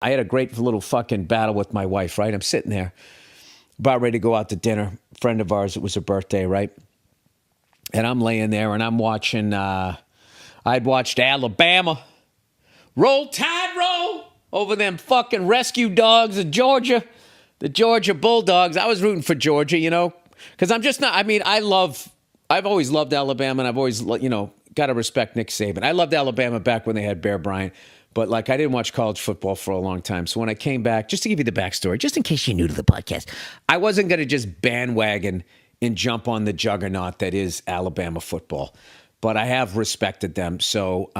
I had a great little fucking battle with my wife, right? I'm sitting there, about ready to go out to dinner. Friend of ours, it was her birthday, right? And I'm laying there and I'm watching, I'd watched Alabama. Roll Tide Roll over them fucking rescue dogs of Georgia, the Georgia Bulldogs. I was rooting for Georgia, you know, because I'm just not, I mean, I've always loved Alabama, and I've always, you know, got to respect Nick Saban. I loved Alabama back when they had Bear Bryant, but like I didn't watch college football for a long time. So when I came back, just to give you the backstory, just in case you're new to the podcast, I wasn't going to just bandwagon and jump on the juggernaut that is Alabama football, but I have respected them. So,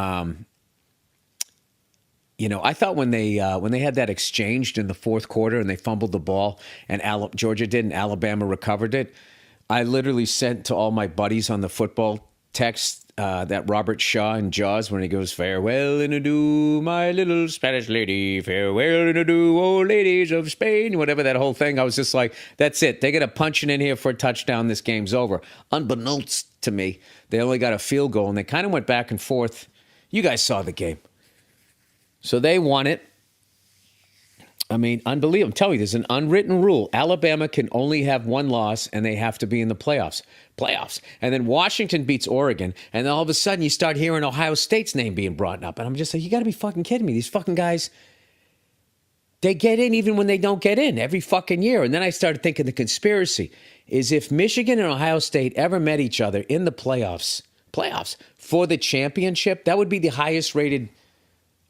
you know, I thought when they had that exchanged in the fourth quarter and they fumbled the ball and Georgia did and Alabama recovered it, I literally sent to all my buddies on the football text that Robert Shaw in Jaws when he goes, "Farewell and adieu, my little Spanish lady. Farewell and adieu, oh ladies of Spain." Whatever that whole thing. I was just like, that's it. They got to punch it in here for a touchdown. This game's over. Unbeknownst to me, they only got a field goal, and they kind of went back and forth. You guys saw the game. So they won it. I mean, unbelievable. I'm telling you, there's an unwritten rule. Alabama can only have one loss, and they have to be in the playoffs. And then Washington beats Oregon, and then all of a sudden you start hearing Ohio State's name being brought up. And I'm just like, you got to be fucking kidding me. These fucking guys, they get in even when they don't get in every fucking year. And then I started thinking the conspiracy is if Michigan and Ohio State ever met each other in the playoffs for the championship, that would be the highest rated,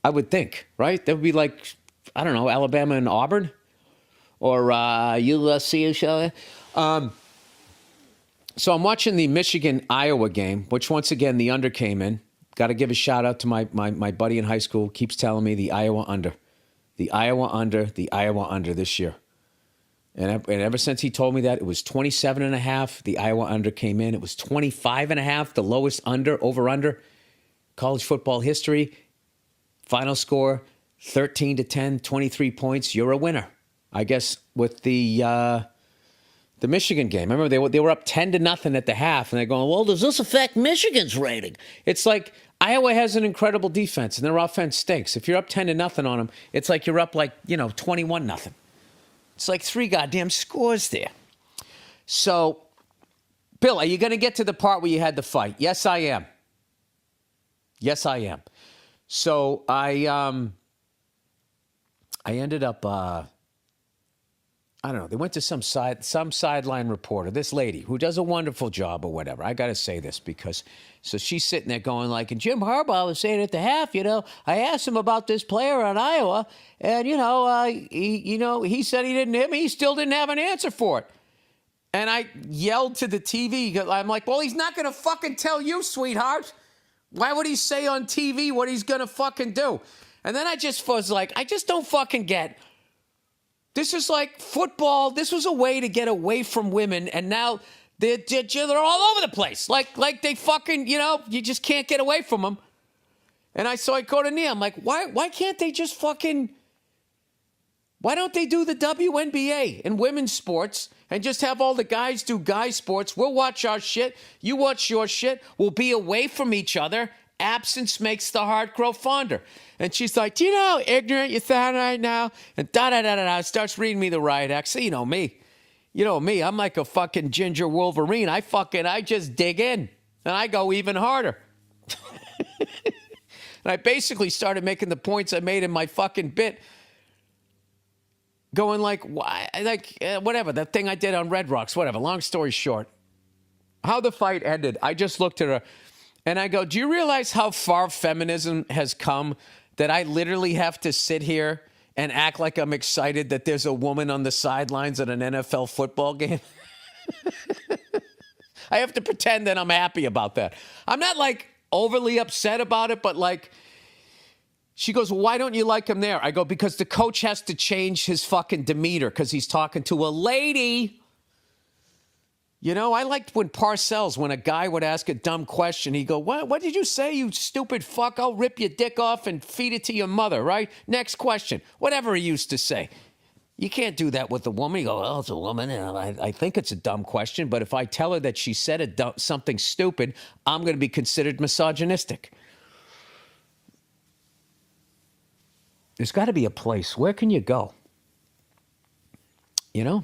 I would think, right? That would be like, I don't know, Alabama and Auburn or USC or something. So I'm watching the Michigan-Iowa game, which once again, the under came in. Got to give a shout out to my buddy in high school. Keeps telling me the Iowa under. The Iowa under this year. And ever since he told me that, it was 27.5. The Iowa under came in. It was 25.5, the lowest over-under. College football history. Final score, 13-10, 23 points. You're a winner. I guess with the Michigan game. Remember, they were up 10-0 at the half, and they're going, well, does this affect Michigan's rating? It's like Iowa has an incredible defense, and their offense stinks. If you're up 10-0 on them, it's like you're up 21-0. It's like 3 goddamn scores there. So, Bill, are you going to get to the part where you had the fight? Yes, I am. So I ended up, I don't know, they went to some sideline reporter, this lady who does a wonderful job or whatever. I got to say this because, so she's sitting there going like, and Jim Harbaugh was saying at the half, I asked him about this player on Iowa, and, he said he didn't hit me. He still didn't have an answer for it. And I yelled to the TV. I'm like, well, he's not going to fucking tell you, sweetheart. Why would he say on TV what he's going to fucking do? And then I just was like, I just don't fucking get. This is like football. This was a way to get away from women. And now they're all over the place. Like they fucking, you just can't get away from them. And I go to Nia. I'm like, why can't they just fucking, why don't they do the WNBA in women's sports and just have all the guys do guy sports? We'll watch our shit. You watch your shit. We'll be away from each other. Absence makes the heart grow fonder. And she's like, do you know how ignorant you sound right now? And da-da-da-da-da. Starts reading me the riot act. So you know me. I'm like a fucking ginger Wolverine. I just dig in. And I go even harder. And I basically started making the points I made in my fucking bit. Going like, why? Whatever. That thing I did on Red Rocks. Whatever. Long story short. How the fight ended. I just looked at her. And I go, do you realize how far feminism has come that I literally have to sit here and act like I'm excited that there's a woman on the sidelines at an NFL football game? I have to pretend that I'm happy about that. I'm not like overly upset about it, but like, she goes, well, why don't you like him there? I go, because the coach has to change his fucking demeanor because he's talking to a lady. I liked when Parcells, when a guy would ask a dumb question, he'd go, what did you say, you stupid fuck? I'll rip your dick off and feed it to your mother, right? Next question. Whatever he used to say. You can't do that with a woman. You go, well, it's a woman, and I think it's a dumb question, but if I tell her that she said something stupid, I'm going to be considered misogynistic. There's got to be a place. Where can you go? You know?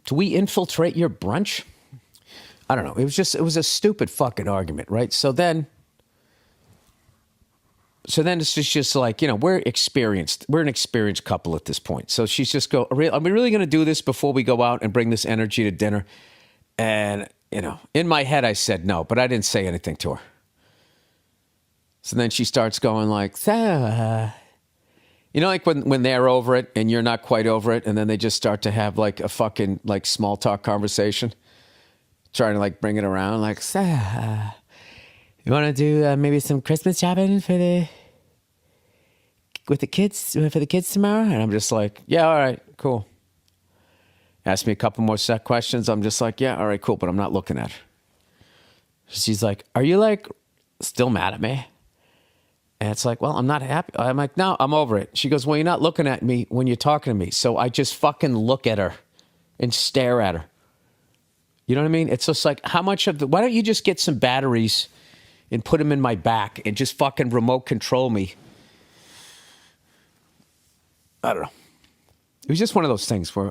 Do we infiltrate your brunch? I don't know. It was a stupid fucking argument, right? So then it's just like, we're experienced. We're an experienced couple at this point. So she's just are we really going to do this before we go out and bring this energy to dinner? And, in my head, I said no, but I didn't say anything to her. So then she starts going like, like when they're over it and you're not quite over it, and then they just start to have like a fucking like small talk conversation, trying to like bring it around like, you want to do maybe some Christmas shopping for the kids tomorrow? And I'm just like, yeah, all right, cool. Ask me a couple more set questions. I'm just like, yeah, all right, cool, but I'm not looking at her. She's like, are you like still mad at me? And it's like, well, I'm not happy. I'm like, no, I'm over it. She goes, well, you're not looking at me when you're talking to me. So I just fucking look at her and stare at her. You know what I mean? It's just like, why don't you just get some batteries and put them in my back and just fucking remote control me? I don't know. It was just one of those things where,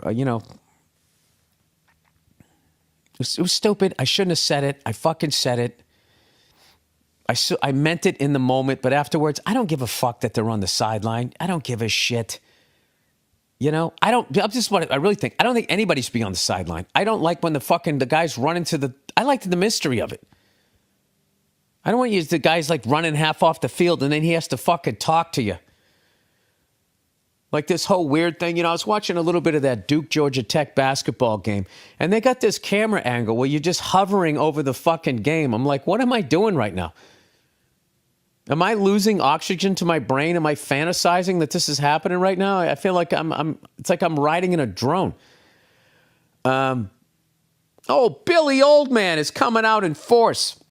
it was stupid. I shouldn't have said it. I fucking said it. I meant it in the moment, but afterwards, I don't give a fuck that they're on the sideline. I don't give a shit. I really think, I don't think anybody should be on the sideline. I don't like when the guys run I like the mystery of it. I don't want the guys like running half off the field and then he has to fucking talk to you. Like this whole weird thing, I was watching a little bit of that Duke Georgia Tech basketball game, and they got this camera angle where you're just hovering over the fucking game. I'm like, what am I doing right now? Am I losing oxygen to my brain? Am I fantasizing that this is happening right now? I feel like it's like I'm riding in a drone. Billy Oldman is coming out in force.